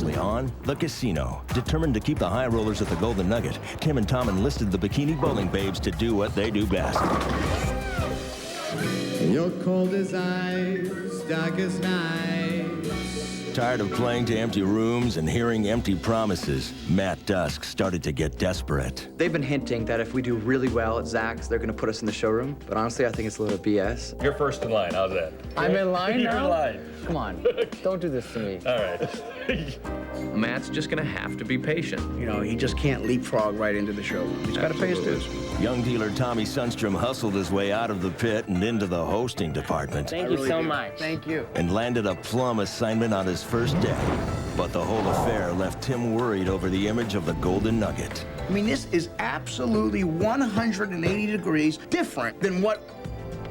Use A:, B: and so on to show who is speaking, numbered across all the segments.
A: Previously on The Casino. Determined to keep the high rollers at the Golden Nugget, Tim and Tom enlisted the bikini bowling babes to do what they do best.
B: You're cold as ice, dark as night.
A: Tired of playing to empty rooms and hearing empty promises, Matt Dusk started to get desperate.
C: They've been hinting that if we do really well at Zach's, they're going to put us in the showroom. But honestly, I think it's a little BS.
D: You're first in line. How's that?
E: I'm in line
D: You're
E: now?
D: in line.
E: Come on, don't do this to me.
D: All right.
F: Matt's just gonna have to be patient.
G: You know, he just can't leapfrog right into the showroom. He's got to pay his dues.
A: Young dealer Tommy Sundstrom hustled his way out of the pit and into the hosting department.
E: Thank you so much.
G: Thank you.
A: And landed a plum assignment on his first day. But the whole affair left Tim worried over the image of the Golden Nugget.
G: I mean, this is absolutely 180 degrees different than what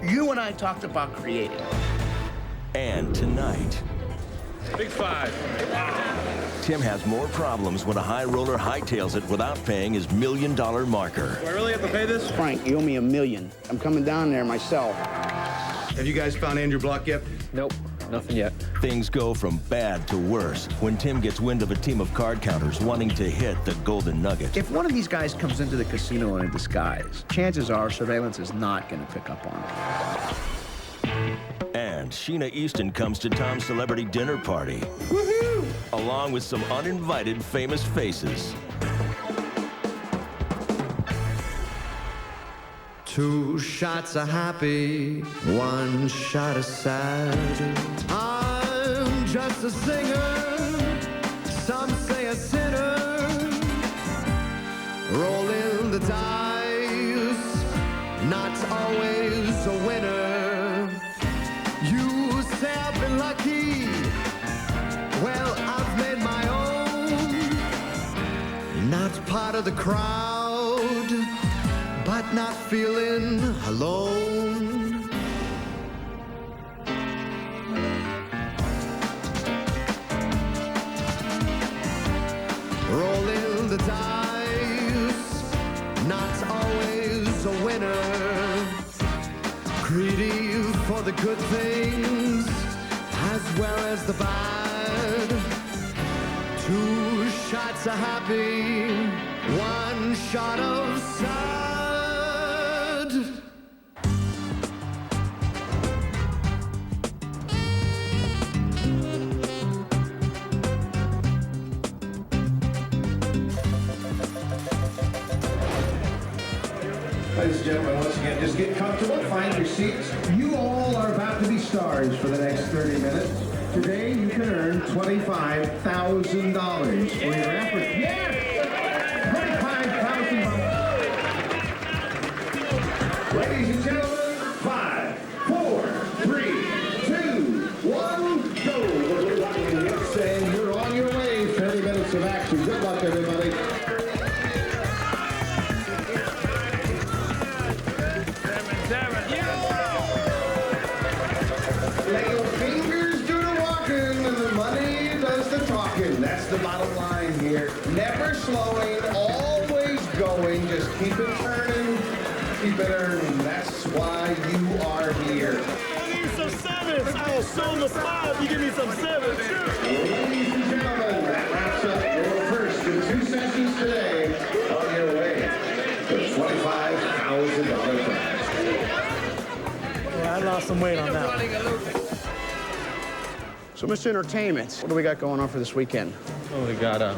G: you and I talked about creating.
A: And tonight,
D: Big five.
A: Tim has more problems when a high roller hightails it without paying his $1 million marker.
D: Do I really have to pay this?
G: Frank, you owe me $1 million. I'm coming down there myself.
B: Have you guys found Andrew Block yet?
E: Nope, nothing yet.
A: Things go from bad to worse when Tim gets wind of a team of card counters wanting to hit the Golden Nugget.
G: If one of these guys comes into the casino in a disguise, chances are surveillance is not going to pick up on it.
A: And Sheena Easton comes to Tom's celebrity dinner party.
G: Woohoo!
A: Along with some uninvited famous faces.
B: Two shots are happy, one shot is sad. I'm just a singer, some say a sinner. Rolling the dice, not always a winner. You say I've been lucky, well, I've made my own. Not part of the crowd, but not feeling alone. Rolling the dice, not always a winner. Greedy for the good things as well as the bad. Two shots are happy, one shot of sad.
H: Ladies and gentlemen, once again, just get comfortable, find your seats. You all are about to be stars for the next 30 minutes. Today, you can earn $25,000 for your efforts. Yes! $25,000. Ladies and gentlemen, 5, 4, 3, 2, 1, go. We're saying you're on your way. 30 minutes of action. Good luck, everybody. Let your fingers do the walking and the money does the talking. That's the bottom line here. Never slowing, always going. Just keep it turning, keep it earning. That's why you are here.
I: I need some sevens. I will show them a five. You give me some sevens.
H: Ladies and gentlemen, that wraps up your first in 2 sessions today. On your way to $25,000 prize.
I: Yeah, I lost some weight on that one.
G: So, Mr. Entertainment, what do we got going on for this weekend?
F: Well, we got a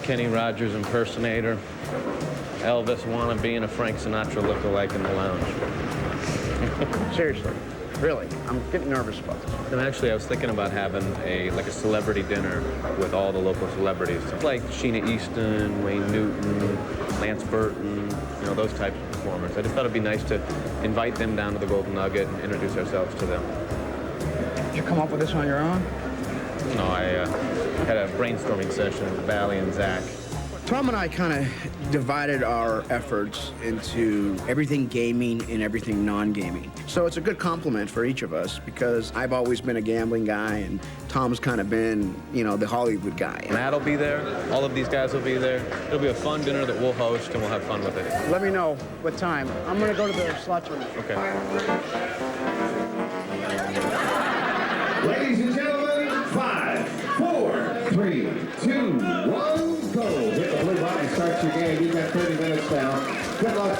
F: Kenny Rogers impersonator, Elvis wannabe, and a Frank Sinatra lookalike in the lounge.
G: Seriously, really, I'm getting nervous about this.
F: And actually, I was thinking about having a celebrity dinner with all the local celebrities, like Sheena Easton, Wayne Newton, Lance Burton, you know, those types of performers. I just thought it'd be nice to invite them down to the Golden Nugget and introduce ourselves to them.
G: Did you come up with this on your own?
F: No, I had a brainstorming session with Valley and Zach.
G: Tom and I kind of divided our efforts into everything gaming and everything non-gaming. So it's a good compliment for each of us because I've always been a gambling guy and Tom's kind of been, you know, the Hollywood guy.
F: Matt will be there. All of these guys will be there. It'll be a fun dinner that we'll host and we'll have fun with it.
G: Let me know what time. I'm going to go to the slot tournament.
F: Okay.
H: Ladies and gentlemen, 5, 4, 3, 2, 1, go. Hit the blue button, start your game. You've got 30 minutes now. Good luck.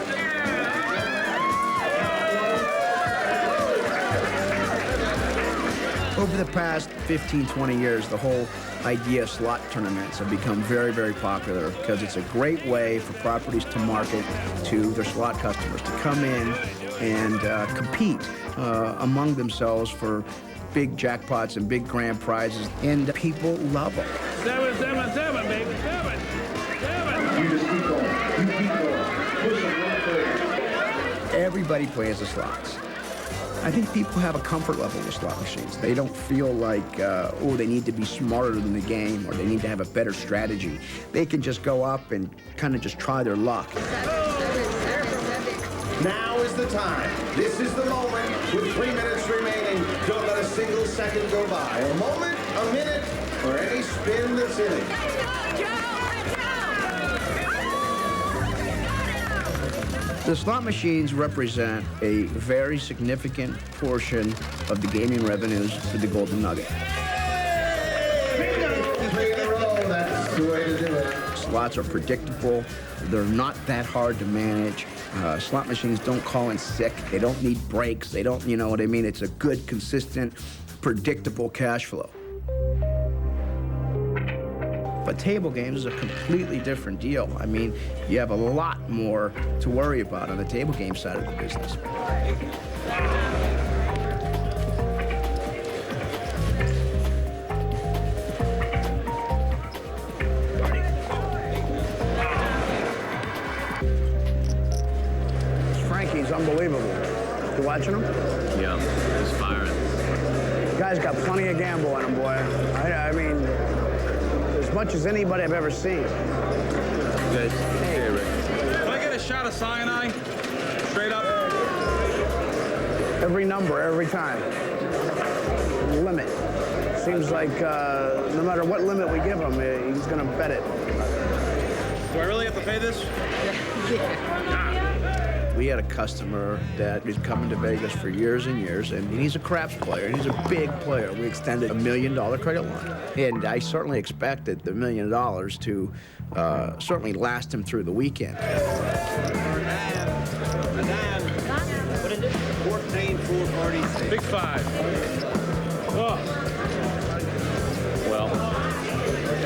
G: Over the past 15, 20 years, the whole idea of slot tournaments have become very, very popular because it's a great way for properties to market to their slot customers, to come in and compete among themselves for big jackpots and big grand prizes, and people love them.
I: 777, baby, 7.
H: You just keep going. You keep going. Push it 130.
G: Everybody plays the slots. I think people have a comfort level with slot machines. They don't feel like, oh, they need to be smarter than the game or they need to have a better strategy. They can just go up and kind of just try their luck.
H: Now is the time. This is the moment with 3 minutes remaining. Don't let a single second go by. A moment, a minute, or any spin that's in it.
G: The slot machines represent a very significant portion of the gaming revenues for the Golden Nugget.
H: 3 in a row, that's the way to do it.
G: Slots are predictable. They're not that hard to manage. Slot machines don't call in sick. They don't need breaks. They don't, you know what I mean? It's a good, consistent, predictable cash flow. But table games is a completely different deal. I mean, you have a lot more to worry about on the table game side of the business. Frankie's unbelievable. You watching him?
F: Yeah, he's firing.
G: Guy's got plenty of gamble in him, boy. I mean, as much as anybody I've ever seen.
F: Good. Hey, Rick.
D: Can I get a shot of cyanide? Straight up.
G: Every number, every time. Limit. Seems like no matter what limit we give him, he's going to bet it.
D: Do I really have to pay this?
G: We had a customer that was coming to Vegas for years and years, and he's a craps player, and he's a big player. We extended $1 million credit line, and I certainly expected the $1 million to certainly last him through the weekend.
I: What is it? 14,446.
D: Big 5. Oh.
F: Well,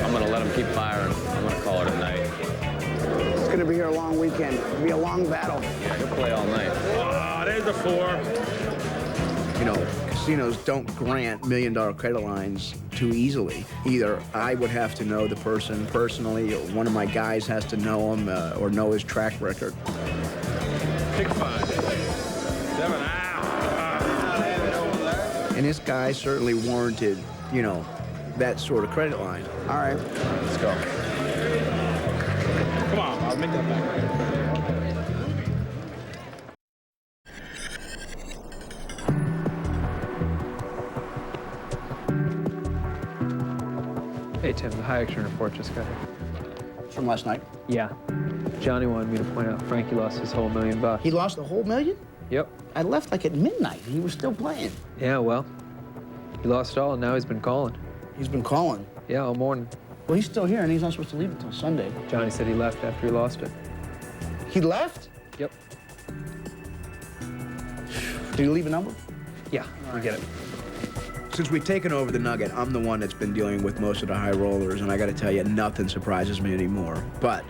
F: I'm going to let him keep firing. I'm going to call it a night.
G: It's going to be here a long weekend. It'll be a long battle.
F: Yeah, he'll play all night.
D: Oh, there's the 4.
G: You know, casinos don't grant $1 million credit lines too easily. Either I would have to know the person personally, or one of my guys has to know him or know his track record.
D: Big 5. 7.
G: And this guy certainly warranted, you know, that sort of credit line. All right, let's go.
D: Come on, I'll make that back.
E: Hey, Tim, the high action report just got here.
G: From last night.
E: Yeah. Johnny wanted me to point out Frankie lost his whole $1 million.
G: He lost the whole $1 million?
E: Yep.
G: I left like at midnight. He was still playing.
E: Yeah, well, he lost it all, and now he's been calling.
G: He's been calling.
E: Yeah, all morning.
G: Well, he's still here, and he's not supposed to leave until Sunday.
E: Johnny said he left after he lost it.
G: He left?
E: Yep.
G: Did he leave a number?
E: Yeah, we get it.
G: Since we've taken over the Nugget, I'm the one that's been dealing with most of the high rollers, and I got to tell you, nothing surprises me anymore. But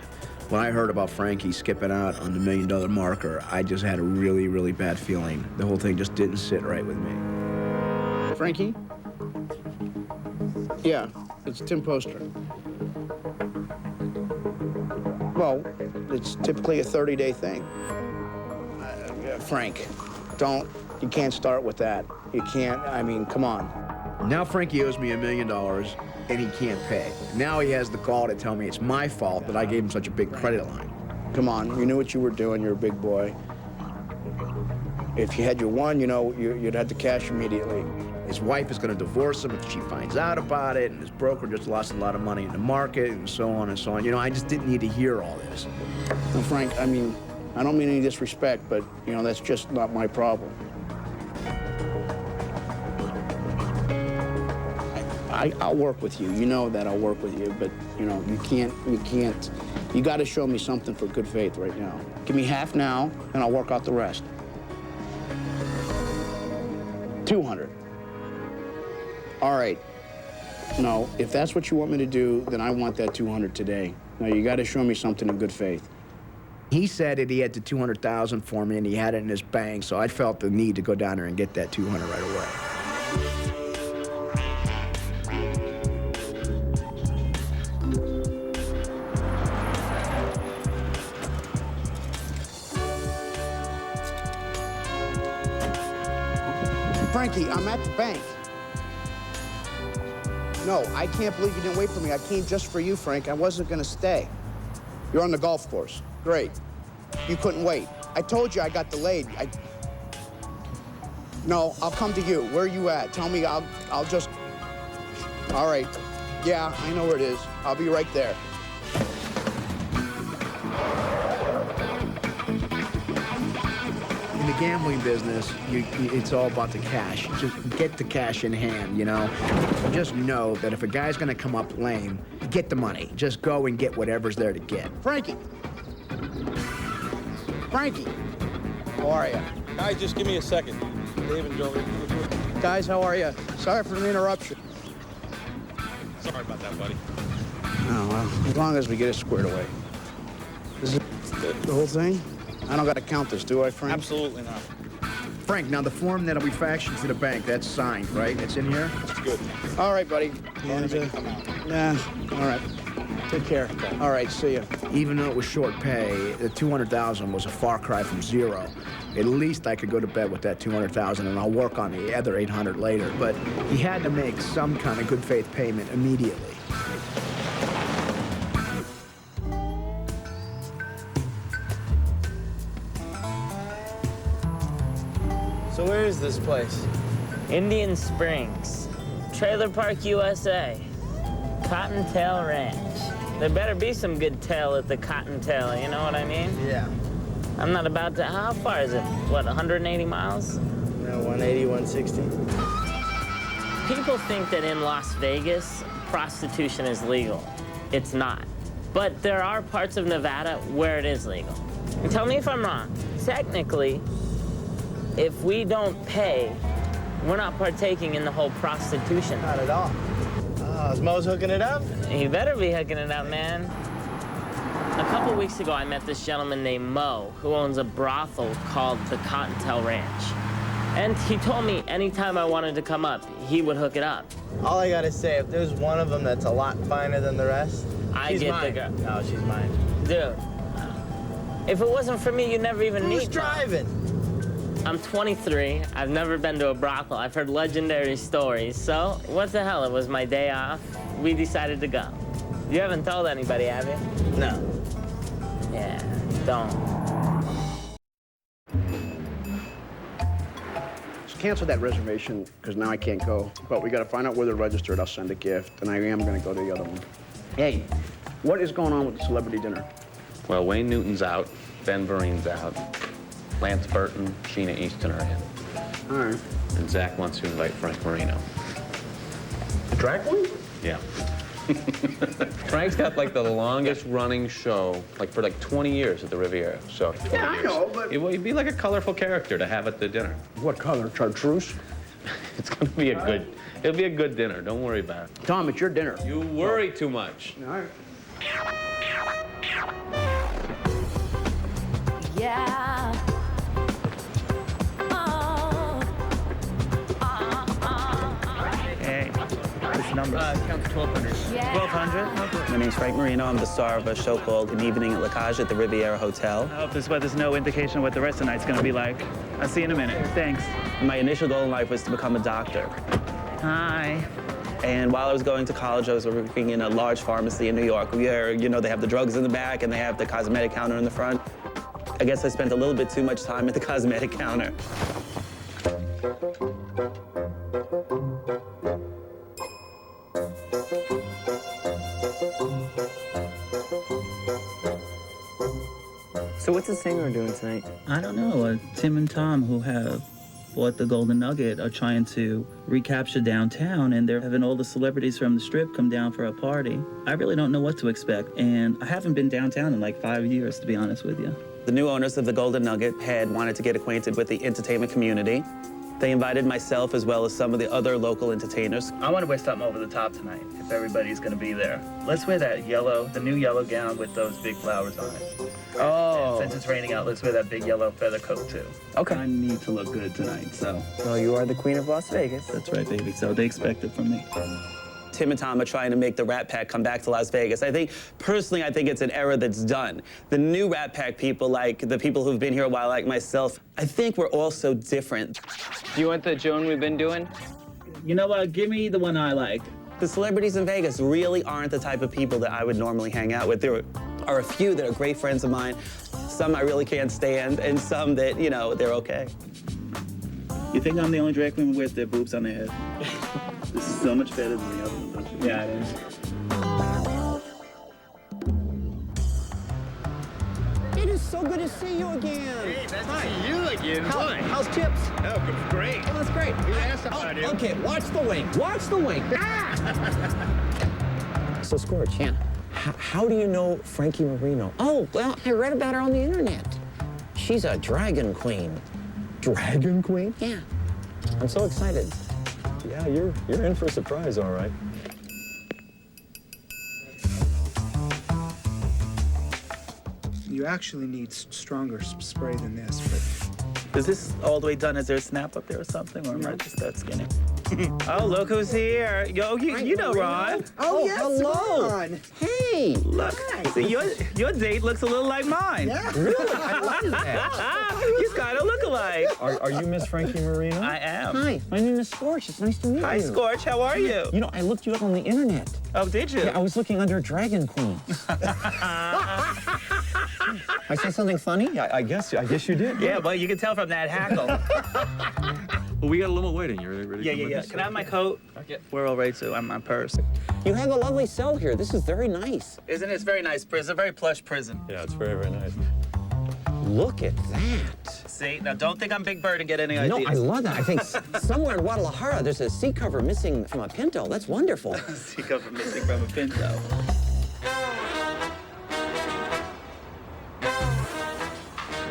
G: when I heard about Frankie skipping out on the $1 million marker, I just had a really, really bad feeling. The whole thing just didn't sit right with me. Frankie? Yeah, it's Tim Poster. Well, it's typically a 30-day thing. Frank, you can't start with that. You can't, I mean, come on. Now Frankie owes me $1 million, and he can't pay. Now he has the gall to tell me it's my fault that I gave him such a big credit line. Come on, you knew what you were doing. You're a big boy. If you had your one, you know, you'd have to cash immediately. His wife is going to divorce him if she finds out about it, and his broker just lost a lot of money in the market, and so on and so on. You know, I just didn't need to hear all this. Well, Frank, I mean, I don't mean any disrespect, but, you know, that's just not my problem. I'll work with you. You know that I'll work with you, but you know, you got to show me something for good faith right now. Give me half now, and I'll work out the rest. 200. All right. No, if that's what you want me to do, then I want that 200 today. No, you got to show me something in good faith. He said that he had the 200,000 for me, and he had it in his bank, so I felt the need to go down there and get that 200 right away. Frankie, I'm at the bank. No, I can't believe you didn't wait for me. I came just for you, Frank. I wasn't gonna stay. You're on the golf course. Great. You couldn't wait. I told you I got delayed. No, I'll come to you. Where are you at? Tell me, I'll just... All right. Yeah, I know where it is. I'll be right there. In the gambling business, it's all about the cash. Just get the cash in hand, you know? Just know that if a guy's gonna come up lame, get the money. Just go and get whatever's there to get. Frankie! Frankie! How are you?
D: Guys, just give me a second. Dave and Joey.
G: Guys, how are you? Sorry for the interruption.
D: Sorry about that, buddy.
G: Oh, well, as long as we get it squared away. Is it the whole thing? I don't got to count this, do I, Frank?
D: Absolutely not.
G: Frank, now the form that'll be faxed to the bank, that's signed, right? It's in here?
D: That's good.
G: All right, buddy. Nah, all right. Take care. All right, see ya. Even though it was short pay, the 200,000 was a far cry from zero. At least I could go to bed with that 200,000, and I'll work on the other 800 later. But he had to make some kind of good faith payment immediately.
J: So where is this place?
K: Indian Springs, Trailer Park, USA, Cottontail Ranch. There better be some good tail at the Cottontail, you know what I mean?
J: Yeah.
K: I'm not about to, how far is it? What, 180 miles?
J: No, 180, 160.
K: People think that in Las Vegas, prostitution is legal. It's not. But there are parts of Nevada where it is legal. And tell me if I'm wrong. Technically, if we don't pay, we're not partaking in the whole prostitution.
J: Not at all. Oh, is Mo's hooking it up?
K: You better be hooking it up, man. A couple weeks ago, I met this gentleman named Mo, who owns a brothel called the Cottontail Ranch. And he told me anytime I wanted to come up, he would hook it up.
J: All I gotta say, if there's one of them that's a lot finer than the rest,
K: I get the girl.
J: No, she's mine.
K: Dude, if it wasn't for me, you'd never even meet.
J: Who's driving?
K: I'm 23. I've never been to a brothel. I've heard legendary stories. So, what the hell? It was my day off. We decided to go. You haven't told anybody, have you?
J: No.
K: Yeah, don't.
G: Just cancel that reservation, because now I can't go. But we got to find out where they're registered. I'll send a gift, and I am going to go to the other one. Hey, what is going on with the celebrity dinner?
F: Well, Wayne Newton's out, Ben Vereen's out, Lance Burton, Sheena Easton are in.
G: All right.
F: And Zach wants to invite Frank Marino.
G: The drag queen?
F: Yeah. Frank's got like the longest running show, like for like 20 years at the Riviera. So
G: Yeah, I know, but...
F: He'd be like a colorful character to have at the dinner.
G: What color? Chartreuse?
F: It's gonna be a good, it'll be a good dinner. Don't worry about it.
G: Tom, it's your dinner.
F: You worry too much.
G: All right.
K: Yeah.
L: Hey, what's number?
J: Count 1,200.
L: 1,200?
M: My name's Frank Marino. I'm the star of a show called An Evening at La Cage at the Riviera Hotel.
L: I hope this weather's no indication of what the rest of the night's gonna be like. I'll see you in a minute. Thanks.
M: My initial goal in life was to become a doctor.
L: Hi.
M: And while I was going to college, I was working in a large pharmacy in New York where, you know, they have the drugs in the back and they have the cosmetic counter in the front. I guess I spent a little bit too much time at the cosmetic counter.
J: So what's the singer doing tonight?
L: I don't know. Tim and Tom, who have
M: bought the Golden Nugget are trying to recapture downtown, and they're having all the celebrities from the Strip come down for a party. I really don't know what to expect, and I haven't been downtown in like 5 years, to be honest with you. The new owners of the Golden Nugget had wanted to get acquainted with the entertainment community. They invited myself as well as some of the other local entertainers. I want to wear something over the top tonight, if everybody's going to be there. Let's wear that yellow, the new yellow gown with those big flowers on it. Oh. And since it's raining out, let's wear that big yellow feather coat, too. Okay. I need to look good tonight, so.
J: So you are the queen of Las Vegas.
M: That's right, baby. So they expect it from me. Tim and Tom are trying to make the Rat Pack come back to Las Vegas. Personally, I think it's an era that's done. The new Rat Pack people, like the people who've been here a while, like myself, I think we're all so different.
E: Do you want the Joan we've been doing?
M: You know what? Give me the one I like. The celebrities in Vegas really aren't the type of people that I would normally hang out with. There are a few that are great friends of mine, some I really can't stand, and some that, you know, they're okay. You think I'm the only drag queen who wears their boobs on their head? This is so much better than the other one, don't you? Yeah, it is.
N: It is so good to see you again.
O: Hey, nice to see you again.
N: How's Chips?
O: Oh, great.
N: Oh, that's great.
O: You asked about him.
N: Okay, watch the wing. Watch the wing. So, Scorch, yeah. How do you know Frankie Marino? Oh, well, I read about her on the internet. She's a dragon queen.
P: Dragon queen?
N: Yeah. I'm so excited.
P: Yeah, you're in for a surprise, all right.
Q: You actually need stronger spray than this, but...
M: Is this all the way done? Is there a snap up there or something, or am I just that skinny? Oh, look who's here. Yo, you know Ron.
Q: Oh, yes,
N: hello.
Q: Ron.
N: Hey.
M: Look, see, your date looks a little like mine.
Q: Yeah.
N: Really? I love that.
M: You kind of look alike.
P: Are you Miss Frankie Marino?
M: I am.
N: Hi, my name is Scorch. It's nice to meet you.
M: Hi, Scorch. How are you?
N: You know, I looked you up on the internet.
M: Oh, did you?
N: Yeah, I was looking under Dragon Queens. I said something funny?
P: Yeah, I guess you did.
M: Yeah, well, you can tell from that hackle.
F: Well, we got a little more waiting. You ready to come with us?
M: Can I have my coat? Okay. We're all ready to. I'm my purse.
N: You have a lovely cell here. This is very nice.
M: Isn't it? It's very nice prison. It's a very plush prison.
P: Yeah, it's very, very nice.
N: Look at that.
M: See, now don't think I'm Big Bird and get any ideas.
N: No, I love that. I think somewhere in Guadalajara, there's a seat cover missing from a Pinto. That's wonderful.
M: Seat cover missing from a Pinto.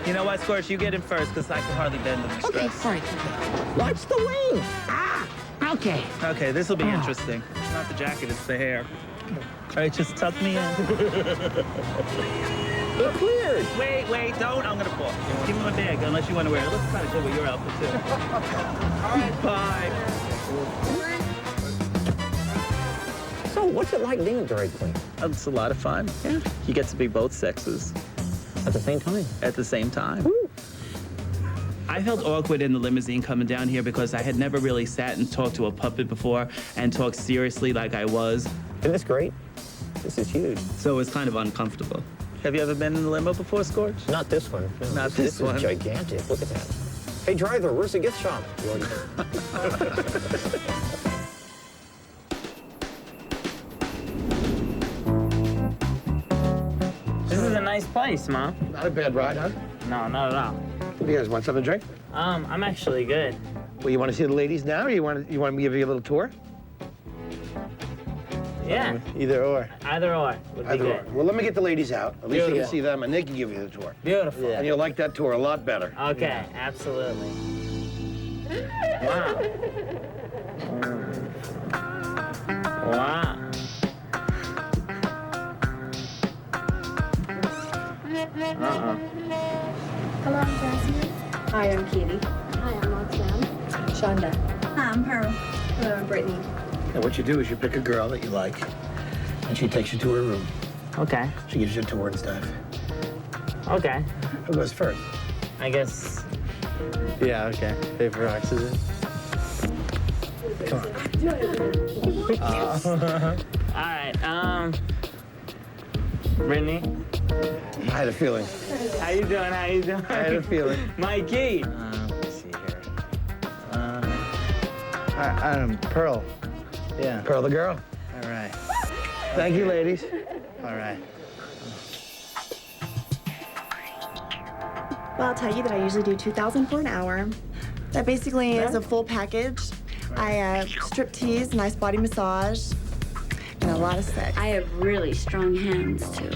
M: You know what, Scorch? You get in first, because I can hardly bend in this dress.
N: All right. Watch the wing. Ah, okay.
M: Okay, this will be interesting. It's not the jacket, it's the hair. All right, just tuck me in.
N: It cleared.
M: Wait, don't. I'm going to fall. Give me my bag, unless you want to wear it. It looks kind of good with your outfit, too. All right, bye.
N: So, what's it like being a drag queen?
M: It's a lot of fun.
N: Yeah.
M: You get to be both sexes.
N: At the same time?
M: At the same time.
N: Woo.
M: I felt awkward in the limousine coming down here because I had never really sat and talked to a puppet before and talked seriously like I was.
N: Isn't this great? This is huge.
M: So it was kind of uncomfortable. Have you ever been in the limo before, Scorch?
N: Not this one. No,
M: Not this one.
N: This is gigantic. Look at that. Hey, driver, where's the gift shop?
K: This is a nice place, Mom.
O: Not a bad ride, huh?
K: No, not at all.
O: You guys want something to drink?
K: I'm actually good.
O: Well, you want to see the ladies now, or you want me to give you a little tour?
K: Yeah.
O: Either or.
K: Either or would be
O: Either or.
K: good.
O: Well, let me get the ladies out. At least you can
K: Beautiful.
O: see them, and they can give you the tour.
K: Beautiful.
O: And you'll like that tour a lot better.
K: Okay, absolutely. Wow. Wow. Uh-oh.
R: Hello, I'm Jasmine.
S: Hi, I'm Katie.
R: Hi, I'm Roxanne.
S: Shonda.
R: Hi, I'm Pearl.
S: Hello, I'm Brittany.
O: And what you do is you pick a girl that you like, and she takes you to her room.
K: Okay.
O: She gives you a tour and stuff.
K: Okay.
O: Who goes first?
K: I guess.
J: Yeah, okay. Paper, oxygen.
O: Come on.
K: All right, Brittany.
O: I had a feeling.
K: How you doing? How you doing?
O: I had a feeling.
K: Mikey.
J: Let's see here. I'm Pearl. Yeah.
O: Pearl the girl.
J: All right.
O: Thank you, ladies.
J: All right.
S: Well, I'll tell you that I usually do $2,000 for an hour.
T: That basically is a full package. I strip tease, nice body massage, and a lot of sex.
U: I have really strong hands, too.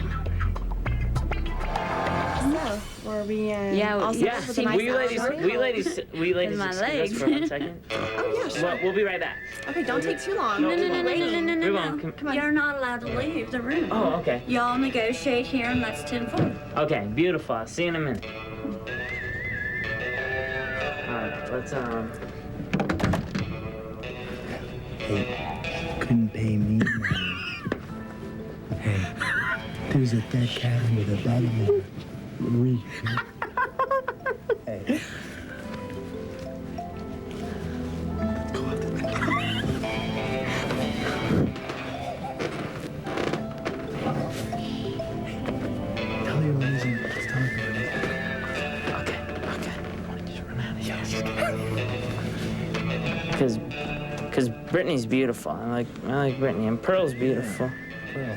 T: So, were we all set
K: Yeah,
T: with a nice
K: will you ladies
U: With my
K: excuse us
U: legs.
K: for 1 second?
T: Oh, yeah, sure.
K: We'll be right back.
T: Okay, don't take too long.
U: No.
K: We won't.
T: Come on.
U: You're not allowed to leave the room.
K: Oh, okay.
U: Y'all negotiate here, and that's 10-4.
K: Okay, beautiful. I'll see you in a minute. All right, let's
B: Hey, couldn't pay me money. Hey, there's a dead cat under the bed in there. Hey. Tell your reason. Just tell me what it is.
K: Okay. Just run out of here. Because Brittany's beautiful. I like Brittany, and Pearl's beautiful.
P: Pearl.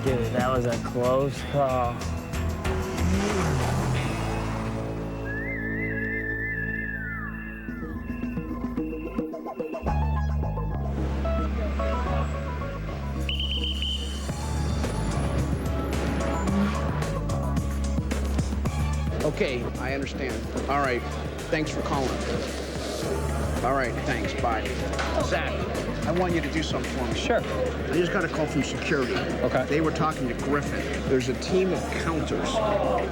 K: Dude, that was a close call.
G: Okay, I understand. All right, thanks for calling. All right, thanks, bye. Zach, I want you to do something for me.
E: Sure.
G: I just got a call from security.
E: Okay.
G: They were talking to Griffin. There's a team of counters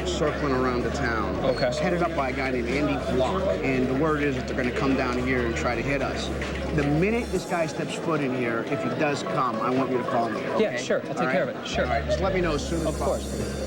G: circling around the town.
E: Okay.
G: It's headed up by a guy named Andy Block, and the word is that they're gonna come down here and try to hit us. The minute this guy steps foot in here, if he does come, I want you to call me, okay?
E: Yeah, sure. I'll take care of it. Sure.
G: All right, just let me know as soon as possible.
E: Of course.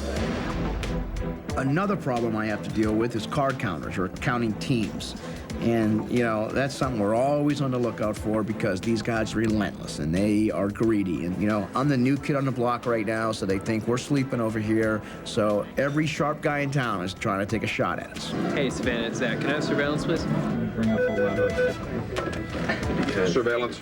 G: Another problem I have to deal with is card counters, or counting teams. And, you know, that's something we're always on the lookout for because these guys are relentless and they are greedy. And, you know, I'm the new kid on the block right now, so they think we're sleeping over here. So every sharp guy in town is trying to take a shot at us.
E: Hey, Savannah, it's Zach. Can I have surveillance, please?
P: Bring up a letter.
D: Surveillance.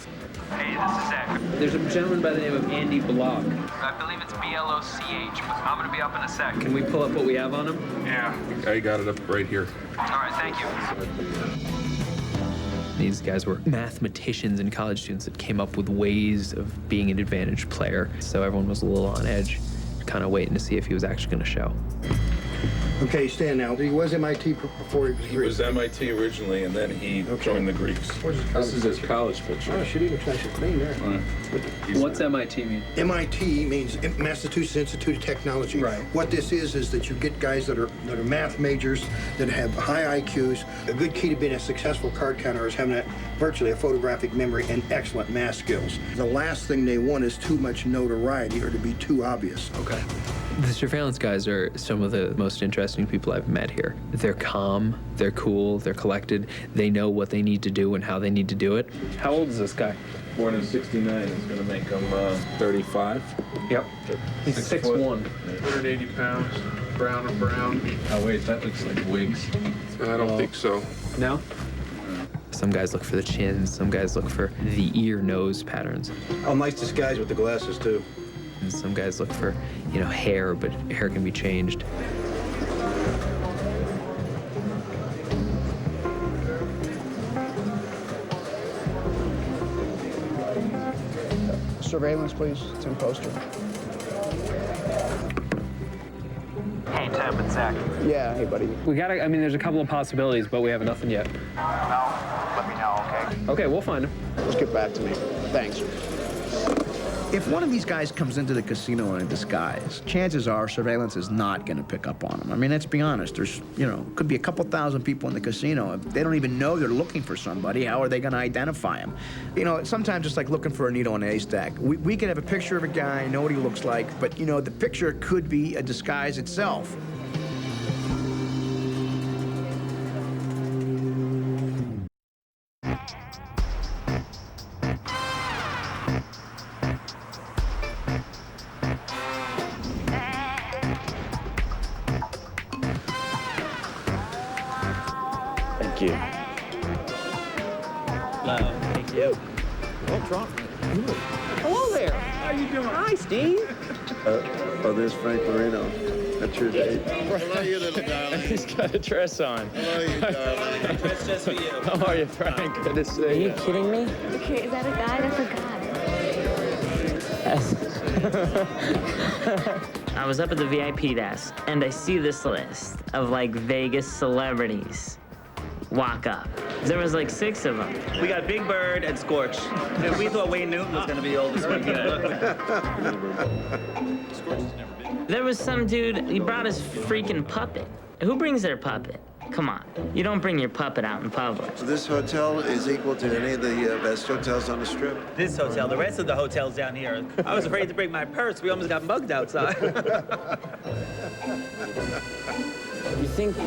E: Hey, this is Zach. There's a gentleman by the name of Andy Block. I believe it's B-L-O-C-H, but I'm gonna be up in a sec. Can we pull up what we have on him?
D: Yeah, I got it up right here.
E: All right, thank you. These guys were mathematicians and college students that came up with ways of being an advantaged player. So everyone was a little on edge, kind of waiting to see if he was actually gonna show.
O: Okay, stand now. He was MIT before he was Greek.
D: He was MIT originally, and then he joined the Greeks. This is his college picture.
O: Oh, shit, he looks nice and clean there.
E: What's MIT mean?
O: MIT means Massachusetts Institute of Technology. Right. What this is that you get guys that are math majors, that have high IQs. A good key to being a successful card counter is having virtually a photographic memory and excellent math skills. The last thing they want is too much notoriety or to be too obvious.
E: Okay. The surveillance guys are some of the most interesting people I've met here. They're calm, they're cool, they're collected. They know what they need to do and how they need to do it. How old is this guy?
D: Born in '69. It's going to make him 35.
E: Yep. He's 6'1".
D: 180 pounds. Brown and brown. Oh, wait, that looks like wigs. I don't think so.
E: No? Some guys look for the chin, some guys look for the ear-nose patterns.
O: Oh, nice disguise with the glasses, too.
E: And some guys look for, you know, hair, but hair can be changed.
G: Surveillance, please. It's in poster.
E: Hey, Tim, it's Zach.
G: Yeah, hey, buddy.
E: We gotta, I mean, there's a couple of possibilities, but we have nothing yet.
G: No, let me know, okay?
E: Okay, we'll find him.
G: Just get back to me. Thanks. If one of these guys comes into the casino in a disguise, chances are surveillance is not going to pick up on him. I mean, let's be honest. There's, you know, could be a couple thousand people in the casino. If they don't even know they're looking for somebody, how are they going to identify him? You know, sometimes it's like looking for a needle in a haystack. We can have a picture of a guy, know what he looks like, but, you know, the picture could be a disguise itself.
A: Thank you.
M: Yep. Don't drop me. Hello there.
I: How you doing?
M: Hi, Steve.
C: Oh, there's Frank Marino. That's your date. Hello, you little darling.
E: He's got a dress on.
C: Hello, you darling.
M: Dress just for you.
E: How are you, Frank? Good to see you.
K: Are you kidding me?
R: Okay, is that a guy? That's a guy.
K: I was up at the VIP desk, and I see this list of, like, Vegas celebrities walk up. There was, like, 6 of them.
M: We got Big Bird and Scorch. And we thought Wayne Newton was going to be the oldest one.
K: There was some dude, he brought his freaking puppet. Who brings their puppet? Come on, you don't bring your puppet out in public.
C: This hotel is equal to any of the best hotels on the Strip.
M: This hotel, the rest of the hotels down here. I was afraid to bring my purse. We almost got mugged outside.
K: You think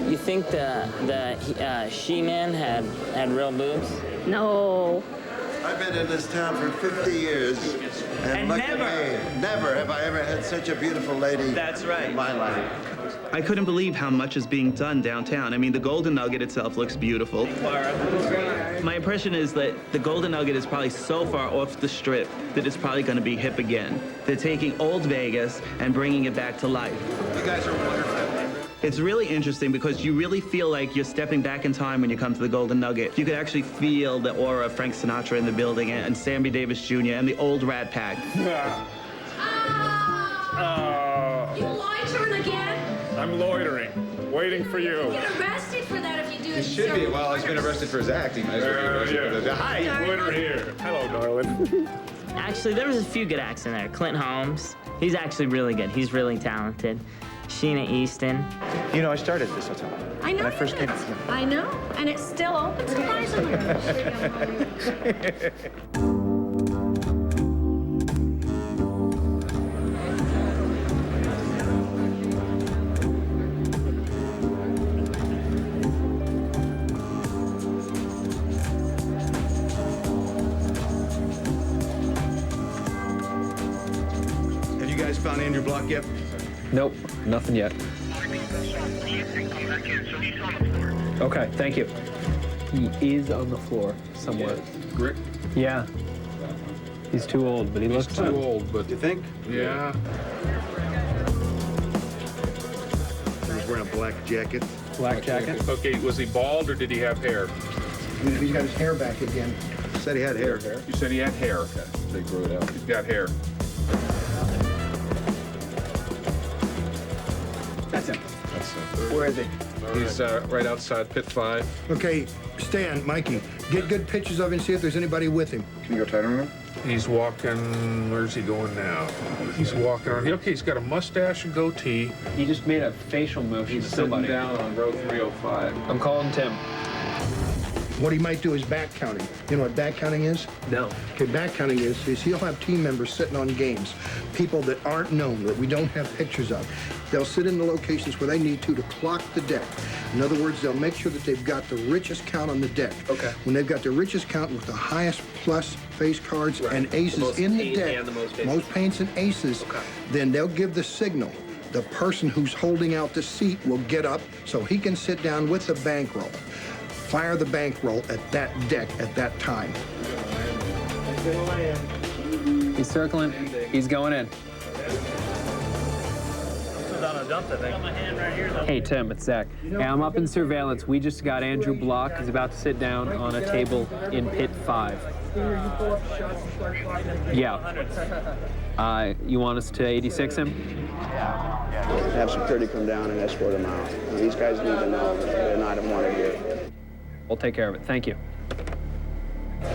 K: the she-man had real boobs?
R: No.
C: I've been in this town for 50 years, and look at me. Never have I ever had such a beautiful lady.
M: That's right.
C: In my life.
M: I couldn't believe how much is being done downtown. I mean, the Golden Nugget itself looks beautiful. My impression is that the Golden Nugget is probably so far off the Strip that it's probably going to be hip again. They're taking old Vegas and bringing it back to life.
D: You guys are wonderful.
M: It's really interesting because you really feel like you're stepping back in time when you come to the Golden Nugget. You could actually feel the aura of Frank Sinatra in the building and Sammy Davis Jr. and the old Rat Pack.
U: You loitering again?
I: I'm loitering, waiting for you.
U: Get arrested for that if you do it.
D: He should be. Well, he's been arrested for his acting.
I: Hi, loiter here. Hello, darling.
K: Actually, there was a few good acts in there. Clint Holmes, he's actually really good. He's really talented. Sheena Easton.
V: You know, I started this hotel.
U: I know.
V: When I first came.
U: I know, and it's still open, surprisingly.
H: Have you guys found Andrew Block yet?
E: Nope, nothing yet. Okay, thank you. He is on the floor somewhere.
D: Rick?
E: Yeah. He's too old, but he looks
D: He's too old, but...
H: You think?
D: Yeah.
H: He was wearing a black jacket.
E: Black jacket?
I: Okay, was he bald or did he have hair?
H: He's got his hair back again. Said he had hair.
I: You said he had hair.
D: Okay, they grew it out.
I: He's got hair.
H: That's him.
D: That's
H: Where is he?
D: He's right outside pit 5.
H: Okay, Stan, Mikey, get good pictures of him and see if there's anybody with him.
C: Can you go tighter on him?
I: He's walking, where's he going now? He's walking on, okay, he's got a mustache and goatee.
E: He just made a facial motion
D: He's
E: to somebody.
D: sitting down on row 305.
E: I'm calling Tim.
H: What he might do is back counting. You know what back counting is?
E: No.
H: Okay, back counting is he'll have team members sitting on games, people that aren't known, that we don't have pictures of. They'll sit in the locations where they need to clock the deck. In other words, they'll make sure that they've got the richest count on the deck.
E: Okay.
H: When they've got the richest count with the highest plus face cards and aces in the deck,
E: and the most
H: most paints and aces, then they'll give the signal. The person who's holding out the seat will get up so he can sit down with the bankroll. Fire the bankroll at that deck at that time.
E: He's circling. He's going in. Hey, Tim, it's Zach. Hey, I'm up in surveillance. We just got Andrew Block. He's about to sit down on a table in pit 5. Yeah. You want us to 86 him?
G: Have security come down and escort him out. These guys need to know that they're not wanted here.
E: We'll take care of it. Thank you.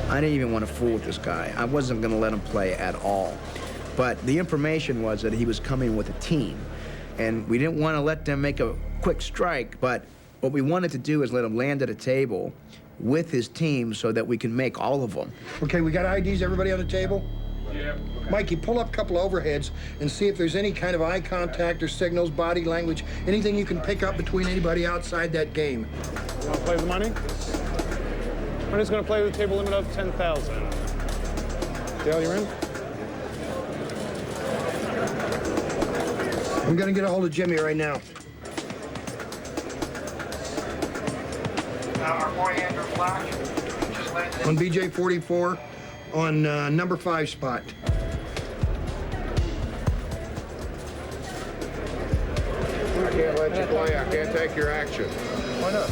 G: I didn't even want to fool with this guy. I wasn't going to let him play at all. But the information was that he was coming with a team. And we didn't want to let them make a quick strike, but what we wanted to do is let him land at a table with his team so that we can make all of them.
H: Okay, we got IDs, everybody on the table?
I: Yeah.
H: Mikey, pull up a couple overheads and see if there's any kind of eye contact or signals, body language, anything you can pick up between anybody outside that game.
I: You want to play the money? Money's going to play the table limit of 10,000. Dale, you're in?
H: I'm gonna get a hold of Jimmy right now.
W: Our boy Andrew Black just
O: on BJ 44 on number 5 spot.
L: I can't let you play. I can't take your action.
I: Why not?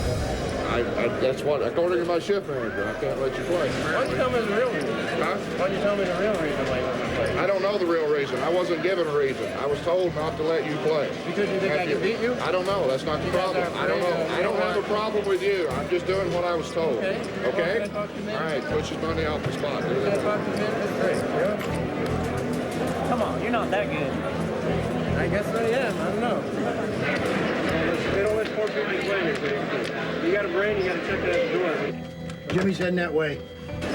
L: That's what, according to my shift manager, I can't let you play.
I: Why don't you tell me the real reason?
L: Huh?
I: Why don't you tell me the real reason why you want to play?
L: I don't know the real reason. I wasn't given a reason. I was told not to let you play.
I: Because you think I can beat you?
L: I don't know. That's not the problem. I don't know. I don't have a problem with you. I'm just doing what I was told.
I: Okay.
L: Okay? All right. Push his money off the spot.
I: That's great. Yeah.
J: Come on, you're not that good.
I: I guess I am. I don't know. They don't let poor people play here. So you got a brain, you got to check it at the door.
O: Jimmy's heading that way.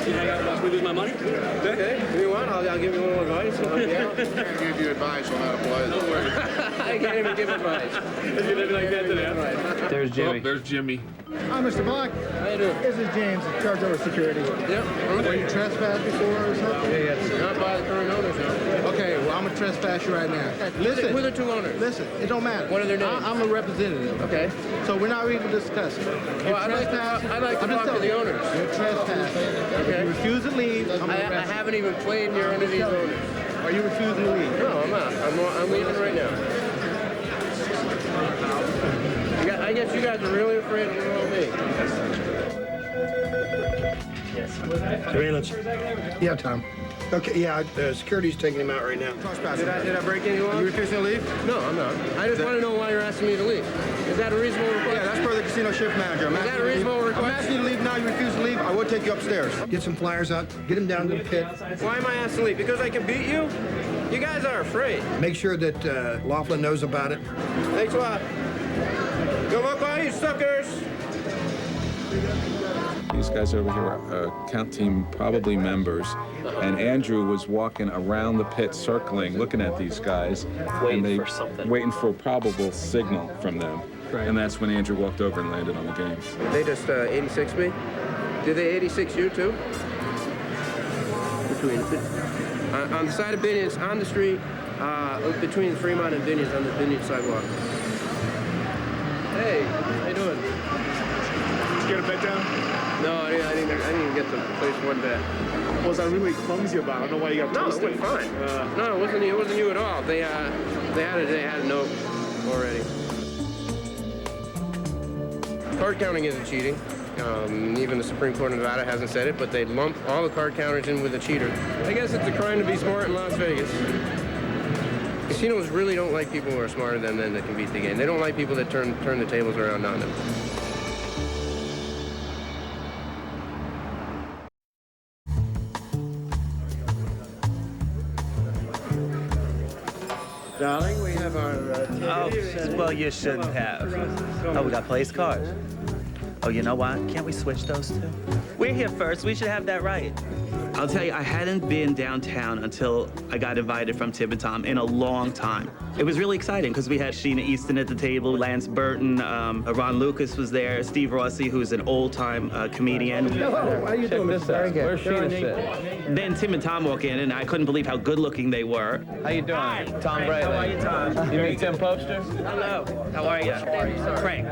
I: See, I got to lose my money? Okay. If you want, I'll give you a little advice.
L: I can't give you advice on how to play.
I: Don't worry. I can't even give advice. It's going to be like that today.
E: There's Jimmy.
D: Oh, there's Jimmy.
H: Hi, Mr. Black.
I: How you doing?
H: This is James, in charge of security.
I: Yep.
H: Were you trespassed before or something?
I: Yeah. Not by the current owners, no.
H: Okay, well, I'm going to trespass you right now. Listen.
I: Who are the two owners?
H: Listen, it don't matter.
I: What are their names?
H: I'm a representative.
I: Okay.
H: So we're not even discussing.
I: Well, I'd like to talk to the owners.
H: You're trespassing.
I: Okay.
H: If you refuse to leave,
I: I haven't even played near any of these owners.
H: Are you refusing to leave?
I: No, I'm not. I'm leaving right now. I guess you guys are really afraid of little old me.
O: Surveillance. Yeah, Tom. Okay, yeah, security's taking him out right now.
I: Did I break any laws?
H: You refusing to leave?
I: No, I'm not. I just want to know why you're asking me to leave. Is that a reasonable request?
H: Yeah, that's per the casino shift manager.
I: Is that a reasonable request?
H: I'm asking you to leave now. You refuse to leave, I will take you upstairs.
O: Get some flyers out. Get him down to the pit.
I: Why am I asked to leave? Because I can beat you? You guys are afraid.
O: Make sure that Laughlin knows about it.
I: Thanks a lot. Good luck, all you suckers.
D: These guys over here are count team, probably members. And Andrew was walking around the pit, circling, looking at these guys.
E: Waiting for something.
D: Waiting for a probable signal from them.
E: Right.
D: And that's when Andrew walked over and landed on the game.
I: They just 86 me? Did they 86 you too? On the side of Binions, on the street, between Fremont and Binions, on the Binions sidewalk. Hey, how you doing?
H: Did you get a bet down?
I: No, I didn't even get the place one bet.
H: What was I really clumsy about? I don't know why you got
I: toasted. No, it went fine. No, it wasn't you at all. They had a note already. Card counting isn't cheating. Even the Supreme Court of Nevada hasn't said it, but they lump all the card counters in with a cheater. I guess it's a crime to be smart in Las Vegas. Casinos really don't like people who are smarter than them that can beat the game. They don't like people that turn the tables around on them.
J: Darling, we have our
N: Well, you shouldn't have. Oh, we got place cards. Oh, you know what? Can't we switch those two? We're here first. We should have that right. I'll tell you, I hadn't been downtown until I got invited from Tim and Tom in a long time. It was really exciting because we had Sheena Easton at the table, Lance Burton, Ron Lucas was there, Steve Rossi, who's an old-time comedian.
H: Hello, how you doing, Mr. Very good.
E: Where's Sheena sit?
N: Then Tim and Tom walk in, and I couldn't believe how good-looking they were.
E: How you doing?
N: Hi.
E: Tom Brady.
N: How are you, Tom?
E: You meet Tim Poster?
N: Hello. How are you? Frank.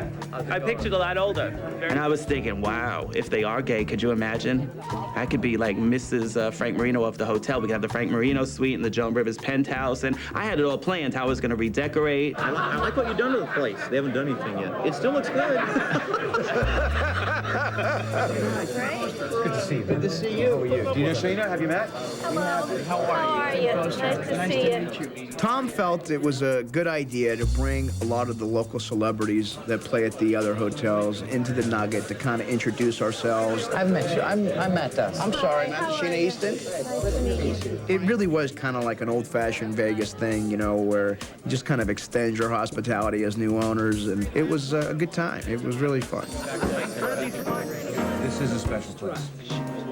N: I pictured a lot older. And I was thinking, wow, if they are gay, could you imagine? I could be like Mrs. Frank Marino of the hotel. We could have the Frank Marino suite and the Joan Rivers penthouse. And I had it all planned how I was going to redecorate.
Q: I like what you've done to the place. They haven't done anything yet. It still looks good.
H: Good to see you.
Q: Good to see you.
H: How are you? Do you know Sheena? Have you met?
U: Hello. How are you? Nice to see you.
G: Tom felt it was a good idea to bring a lot of the local celebrities that play at the other hotels into the Nugget to kind of introduce ourselves.
J: I've met you. I'm Matt Dust.
G: I'm sorry, Matt. Sheena Easton. It really was kind of like an old-fashioned Vegas thing, you know, where you just kind of extend your hospitality as new owners, and it was a good time. It was really fun.
Q: This is a special place.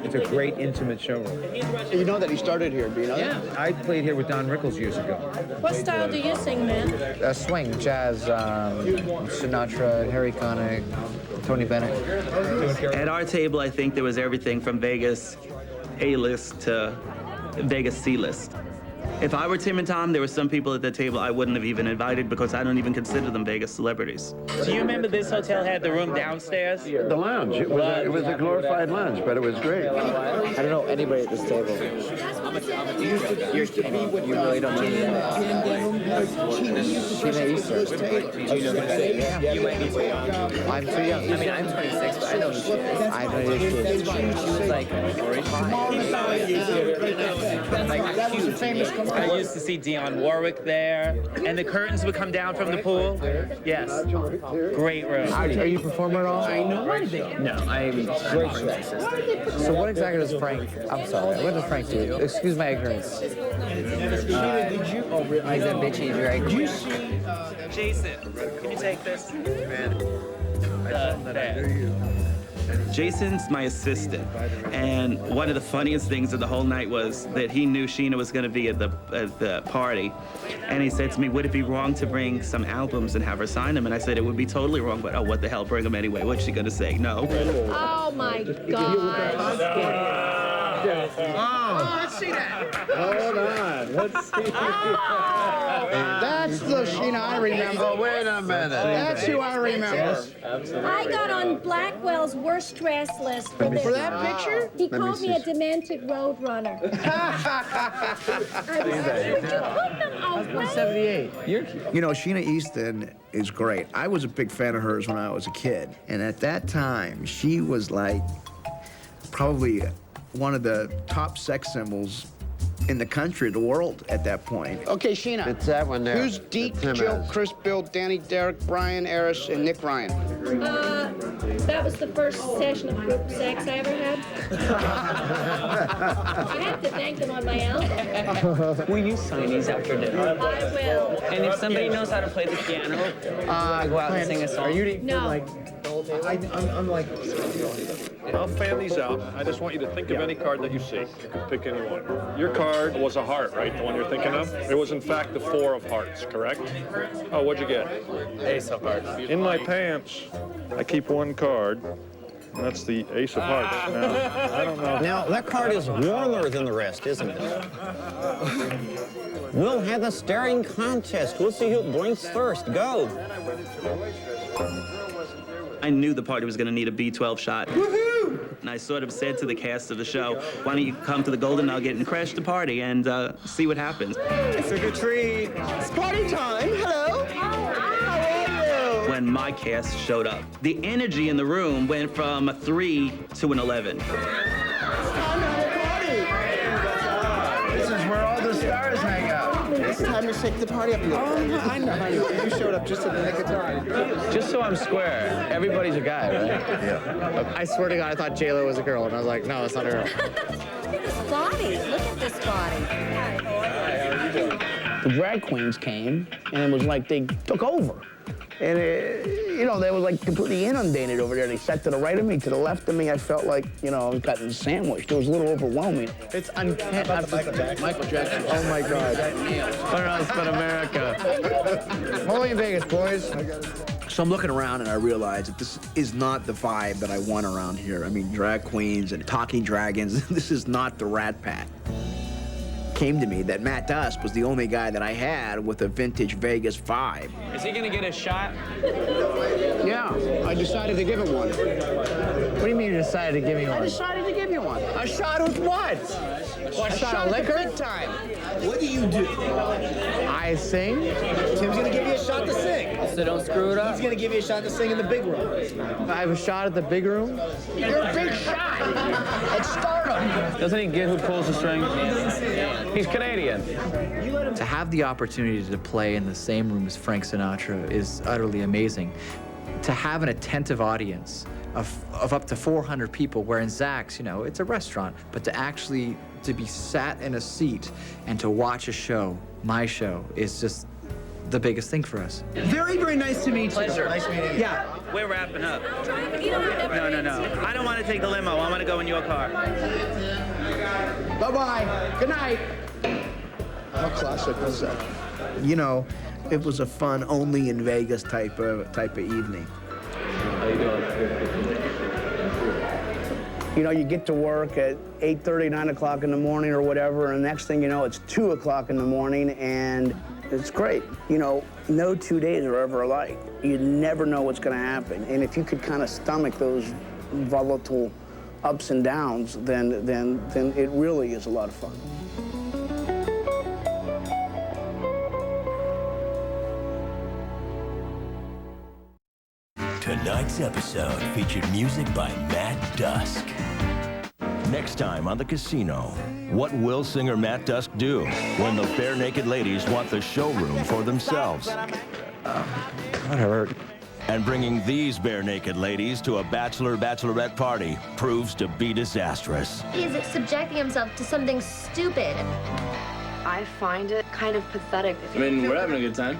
Q: It's a great, intimate showroom.
G: You know that he started here, do you know
Q: that? Yeah. I played here with Don Rickles years ago.
U: What style do you sing, man?
J: Swing, jazz, Sinatra, Harry Connick, Tony Bennett.
N: At our table, I think there was everything from Vegas A-list to Vegas C-list. If I were Tim and Tom, there were some people at the table I wouldn't have even invited because I don't even consider them Vegas celebrities.
F: Do you remember this hotel had the room downstairs?
C: The lounge. It was a glorified lounge, but it was great.
J: I don't know anybody at this table.
G: You
J: really don't know I'm too young. I mean, I'm 26, but I know who she is. I know who she is. She was like,
F: I used to see Dionne Warwick there, and the curtains would come down from the pool. Yes. Great room.
J: Are you a performer at all?
G: I know anything.
J: No, I'm great racist. So what exactly does Frank, I'm sorry, what does Frank do? Excuse my ignorance. He's a bitchy, very quick.
F: Jason, can you take this?
N: Jason's my assistant, and one of the funniest things of the whole night was that he knew Sheena was going to be at the party, and he said to me, would it be wrong to bring some albums and have her sign them? And I said, it would be totally wrong, but oh, what the hell, bring them anyway. What's she going to say? No.
U: Oh, my God.
G: Oh, let's see that.
Q: Hold on. Let's see.
G: That's the Sheena I remember.
C: Wait a minute.
G: That's who I remember.
U: I got on Blackwell's worst dress list for this.
G: For that picture?
U: He called me a demented road runner. Would you put them away?
J: 78.
G: You know, Sheena Easton is great. I was a big fan of hers when I was a kid. And at that time, she was like probably one of the top sex symbols in the country, the world at that point. Okay, Sheena.
C: It's that one there.
G: Who's Deke, Jill, Chris, Bill, Danny, Derek, Brian, Eris, and Nick Ryan?
U: That was the first session of group sex I ever had. I have to thank them on my album.
J: Will you sign these after dinner?
U: I will.
J: And if somebody knows how to play the piano, go out and sing a song. Are you
U: No.
G: I'm like...
L: I'll fan these out. I just want you to think of any card that you see. You can pick any one. Your card was a heart, right? The one you're thinking of? It was, in fact, the 4 of hearts, correct? Oh, what'd you get?
F: Ace of hearts.
L: In my pants, I keep one card. And that's the Ace of Hearts. Now, I don't know.
S: Now, that card is warmer than the rest, isn't it? We'll have a staring contest. We'll see who blinks first. Go.
N: I knew the party was going to need a B12 shot. Woohoo! And I sort of said to the cast of the show, why don't you come to the Golden Nugget and crash the party and see what happens.
S: Trick or treat. It's party time. Hello. How are you?
N: When my cast showed up, the energy in the room went from a 3 to an 11.
G: This is where all the stars hang out. It's time to shake the party up a little. Oh, I know. You showed up just at the nick of time.
J: Just so I'm square, everybody's a guy, right?
G: Yeah.
J: I swear to God, I thought J-Lo was a girl, and I was like, no, it's not a girl.
U: Look at this body. Look at this body.
G: The drag queens came, and it was like they took over. And, you know, they were like completely inundated over there. They sat to the right of me, to the left of me. I felt like, you know, I was getting sandwiched. It was a little overwhelming.
J: It's uncanny.
G: Michael Jackson. Oh, my God.
J: For us, but America.
G: Only in Vegas, boys. So I'm looking around and I realize that this is not the vibe that I want around here. I mean, drag queens and talking dragons. This is not the Rat Pack. Came to me that Matt Dusk was the only guy that I had with a vintage Vegas vibe.
F: Is he gonna get a shot?
G: Yeah, I decided to give him one.
J: What do you mean you decided to give me one?
G: I decided to give you one.
J: A shot of what?
G: A shot of liquor? Big time. What do you do?
J: I sing.
G: Tim's gonna give you a shot to sing.
J: So don't screw it up.
G: He's gonna give you a shot to sing in the big room.
J: I have a shot at the big room?
G: You're a big shot at stardom.
F: Doesn't he get who pulls the strings? He's Canadian.
W: To have the opportunity to play in the same room as Frank Sinatra is utterly amazing. To have an attentive audience of up to 400 people, where in Zach's, you know, it's a restaurant, but to be sat in a seat and to watch a show, my show, is just the biggest thing for us.
G: Very, very nice to meet you.
N: Pleasure.
G: Nice meeting you. Yeah.
N: We're wrapping up. No. I don't want to take the limo. I want to go in your car.
G: Bye-bye. Good night. How classic was that? You know, it was a fun, only in Vegas type of evening.
F: How you doing?
G: You know, you get to work at 8:30, 9 o'clock in the morning or whatever, and next thing you know, it's 2 o'clock in the morning, and it's great. You know, no 2 days are ever alike. You never know what's going to happen. And if you could kind of stomach those volatile ups and downs, then it really is a lot of fun.
A: Tonight's episode featured music by Matt Dusk. Next time on The Casino, what will singer Matt Dusk do when the bare naked ladies want the showroom for themselves?
V: That hurt.
A: And bringing these bare naked ladies to a bachelorette party proves to be disastrous.
B: He is subjecting himself to something stupid.
P: I find it kind of pathetic.
T: I mean, we're having a good time.